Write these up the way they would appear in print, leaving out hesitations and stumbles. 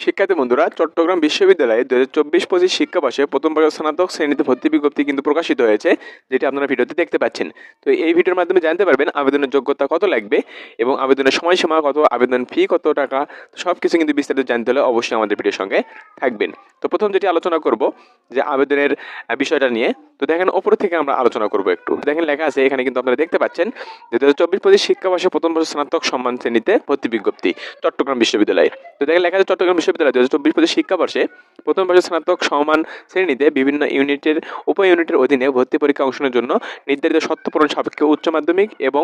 শিক্ষার্থী বন্ধুরা, চট্টগ্রাম বিশ্ববিদ্যালয়ে 2024-25 শিক্ষাবর্ষে প্রথম বর্ষের স্নাতক শ্রেণীতে ভর্তি বিজ্ঞপ্তি কিন্তু প্রকাশিত হয়েছে, যেটি আপনারা ভিডিওতে দেখতে পাচ্ছেন। তো এই ভিডিওর মাধ্যমে জানতে পারবেন আবেদনের যোগ্যতা কত লাগবে এবং আবেদনের সময়সীমা কত, আবেদন ফি কত টাকা। সব কিছু কিন্তু বিস্তারিত জানতে হলে অবশ্যই আমাদের ভিডিওর সঙ্গে থাকবেন। তো প্রথম যেটি আলোচনা করব যে আবেদনের বিষয়টা নিয়ে। তো দেখেন ওপর থেকে আমরা আলোচনা করব একটু। দেখেন লেখা আছে এখানে, কিন্তু আপনারা দেখতে পাচ্ছেন যে 2024-25 শিক্ষাবর্ষে প্রথম বর্ষের স্নাতক সম্মান শ্রেণীতে ভর্তি বিজ্ঞপ্তি চট্টগ্রাম বিশ্ববিদ্যালয়ে। তো দেখেন লেখা আছে চট্টগ্রাম বিশ্ববিদ্যালয় 2024-25 শিক্ষাবর্ষে প্রথম বর্ষের স্নাতক সমান শ্রেণীতে বিভিন্ন ইউনিটের উপ ইউনিটের অধীনে ভর্তি পরীক্ষা অংশগ্রহণের জন্য নির্ধারিত শর্ত পূরণ সাপেক্ষে উচ্চ মাধ্যমিক এবং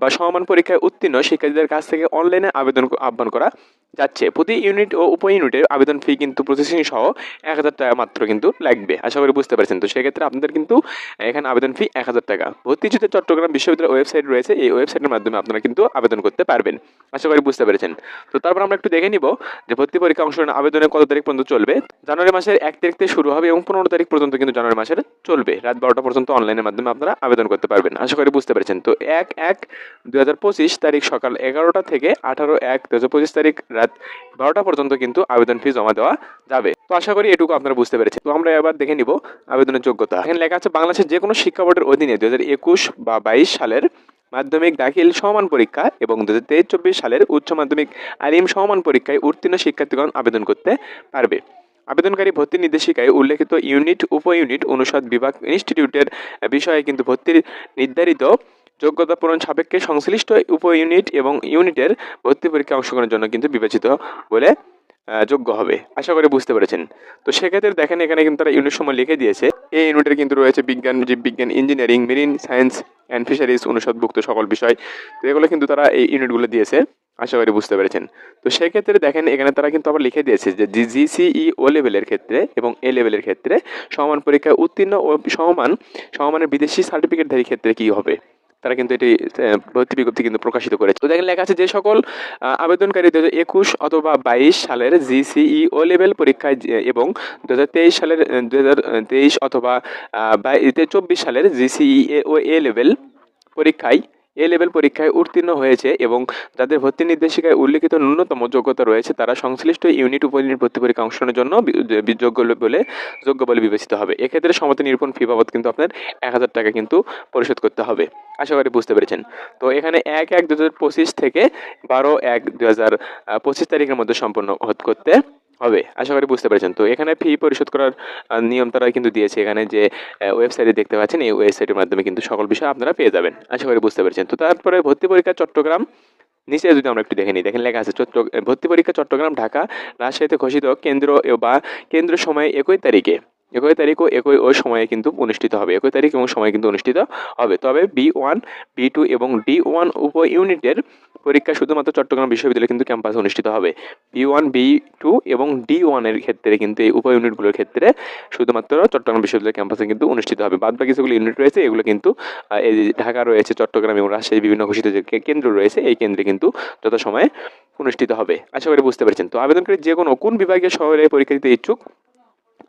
বা সমমান পরীক্ষায় উত্তীর্ণ শিক্ষার্থীদের কাছ থেকে অনলাইনে আবেদন আহ্বান করা যাচ্ছে। প্রতি ইউনিট ও উপ ইউনিটের আবেদন ফি কিন্তু প্রসেসিং সহ 1000 টাকা মাত্র কিন্তু লাগবে। আশা করি বুঝতে পারছেন। তো সেক্ষেত্রে আপনাদের কিন্তু এখানে আবেদন ফি 1000 টাকা। ভর্তি যুদ্ধে চট্টগ্রাম বিশ্ববিদ্যালয়ের ওয়েবসাইট রয়েছে, এই ওয়েবসাইটের মাধ্যমে আপনারা কিন্তু আবেদন করতে পারবেন। আশা করি বুঝতে পেরেছেন। তো তারপর আমরা একটু দেখে নিব যে ভর্তি পরীক্ষা অংশগ্রহণ আবেদনের কত তারিখ পর্যন্ত চলবে। জানুয়ারি মাসের 1 তারিখ থেকে শুরু হবে এবং 15 তারিখ পর্যন্ত কিন্তু জানুয়ারি মাসের চলবে। রাত 12টা পর্যন্ত অনলাইনের মাধ্যমে আপনারা আবেদন করতে পারবেন। আশা করি বুঝতে পেরেছেন। তো 1/1/2025 তারিখ সকাল 11টা থেকে 18/1/2025 তারিখ রাত 12টা পর্যন্ত কিন্তু আবেদন ফি জমা দেওয়া যাবে। তো আশা করি এটুকু আপনারা বুঝতে পেরেছেন। তো আমরা এবার দেখে নিব আবেদনের যোগ্যতা। এখানে লেখা আছে বাংলাদেশের যে কোনো শিক্ষা বোর্ডের অধীনে 2021 বা 22 সালের মাধ্যমিক দাখিল সমান পরীক্ষা এবং 2023-24 সালের উচ্চ মাধ্যমিক আলিম সমান পরীক্ষায় উত্তীর্ণ শিক্ষার্থীগণ আবেদন করতে পারবে। আবেদনকারী ভর্তি নির্দেশিকায় উল্লেখিত ইউনিট উপ ইউনিট অনুষদ বিভাগ ইনস্টিটিউটের বিষয়ে কিন্তু ভর্তির নির্ধারিত যোগ্যতা পূরণ সাপেক্ষে সংশ্লিষ্ট উপ ইউনিট এবং ইউনিটের ভর্তি পরীক্ষা অংশগ্রহণের জন্য কিন্তু বিবেচিত বলে যোগ্য হবে। আশা করি বুঝতে পেরেছেন। তো সেক্ষেত্রে দেখেন এখানে কিন্তু তারা ইউনিট সময় লিখে দিয়েছে। এই ইউনিটের কিন্তু রয়েছে বিজ্ঞান, জীববিজ্ঞান, engineering, marine science and fisheries অনুষদভুক্ত সকল বিষয়। তো এগুলো কিন্তু তারা এই ইউনিটগুলো দিয়েছে। আশা করি বুঝতে পেরেছেন। তো সেক্ষেত্রে দেখেন এখানে তারা কিন্তু আবার লিখে দিয়েছে যে জিসিই ও লেভেলের ক্ষেত্রে এবং এ লেভেলের ক্ষেত্রে সমান পরীক্ষায় উত্তীর্ণ ও সমমানের বিদেশি সার্টিফিকেটধারী ক্ষেত্রে কি হবে। তারা কিন্তু এটি ভর্তি বিজ্ঞপ্তি কিন্তু প্রকাশিত করেছে। তো দেখেন লেখা আছে যে সকল আবেদনকারী 2021 অথবা 22 সালের জিসিই ও লেভেল পরীক্ষায় এবং 2023 সালের 2023 অথবা 24 সালের জিসিই ও এ লেভেল পরীক্ষায় উত্তীর্ণ হয়েছে এবং যাদের ভর্তি নির্দেশিকায় উল্লেখিত ন্যূনতম যোগ্যতা রয়েছে তারা সংশ্লিষ্ট ইউনিট উপ ইউনিট ভর্তি পরীক্ষা অংশগ্রহণের জন্য যোগ্য বলে বিবেচিত হবে। এক্ষেত্রে সম্মতি নিরূপণ ফি বাবদ কিন্তু আপনার 1000 টাকা কিন্তু পরিশোধ করতে হবে। আশা করি বুঝতে পেরেছেন। তো এখানে 1/1/2025 থেকে 12/1/2025 তারিখের মধ্যে সম্পন্ন করতে হবে। আশা করি বুঝতে পেরেছেন। তো এখানে ফি পরিশোধ করার নিয়ম তারা কিন্তু দিয়েছে। এখানে যে ওয়েবসাইটে দেখতে পাচ্ছেন, এই ওয়েবসাইটের মাধ্যমে কিন্তু সকল বিষয় আপনারা পেয়ে যাবেন। আশা করি বুঝতে পেরেছেন। তো তারপরে ভর্তি পরীক্ষা চট্টগ্রাম নিচে যদি আমরা একটু দেখে নিই, দেখেন লেখা আছে ভর্তি পরীক্ষা চট্টগ্রাম, ঢাকা, রাজশাহীতে ঘোষিত কেন্দ্র বা কেন্দ্র সময় 21 তারিখ ও একই সময়ে কিন্তু অনুষ্ঠিত হবে। 21 তারিখ এবং সময় কিন্তু অনুষ্ঠিত হবে। তবে B1, B2 এবং D1 উপ ইউনিটের পরীক্ষা শুধুমাত্র চট্টগ্রাম বিশ্ববিদ্যালয়ে কিন্তু ক্যাম্পাসে অনুষ্ঠিত হবে। B1, B2 এবং D1 এর ক্ষেত্রে কিন্তু এই উপ ইউনিটগুলোর ক্ষেত্রে শুধুমাত্র চট্টগ্রাম বিশ্ববিদ্যালয় ক্যাম্পাসে কিন্তু অনুষ্ঠিত হবে। বাদ বাকি যেগুলো ইউনিট রয়েছে এগুলো কিন্তু এই ঢাকা রয়েছে, চট্টগ্রাম এবং রাজশাহী বিভিন্ন ঘোষিত যে কেন্দ্র রয়েছে এই কেন্দ্রে কিন্তু যথাসময়ে অনুষ্ঠিত হবে। আশা করি বুঝতে পেরেছেন। তো আবেদনকারী যে কোনো কোন বিভাগীয় শহরে পরীক্ষা দিতে ইচ্ছুক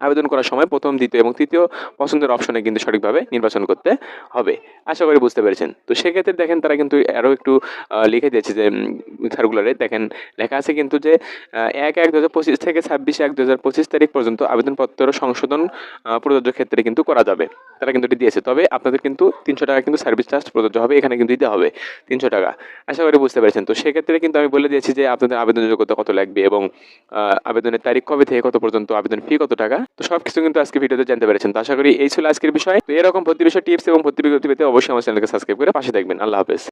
আবেদন করার সময় প্রথম, দ্বিতীয় এবং তৃতীয় পছন্দের অপশনে কিন্তু সঠিকভাবে নির্বাচন করতে হবে। আশা করি বুঝতে পেরেছেন। তো সেক্ষেত্রে দেখেন তারা কিন্তু আরও একটু লিখে দিয়েছে যে সার্কুলারে দেখেন লেখা আছে কিন্তু যে 1/1/2025 থেকে 26/1/2025 তারিখ পর্যন্ত আবেদনপত্র সংশোধন প্রযোজ্য ক্ষেত্রে কিন্তু করা যাবে। তারা কিন্তু এটি দিয়েছে। তবে আপনাদের কিন্তু 300 টাকা কিন্তু সার্ভিস চার্জ প্রযোজ্য হবে। এখানে কিন্তু দিতে হবে 300 টাকা। আশা করি বুঝতে পেরেছেন। তো সেক্ষেত্রে কিন্তু আমি বলে দিয়েছি যে আপনাদের আবেদন যোগ্যতা কত লাগবে এবং আবেদনের তারিখ কবে থেকে কত পর্যন্ত, আবেদন ফি কত টাকা। তো সব কিছু কিন্তু আজকে ভিডিওতে জানতে পেরেছেন। তো আশা করি এই ছিল আজকের বিষয়। তো এরকম ভর্তি বিষয় টিপস এবং ভর্তি বিজ্ঞপ্তি পেতে অবশ্যই আমার চ্যানেলকে সাবস্ক্রাইব করে পাশে থাকবেন। আল্লাহ হাফেজ।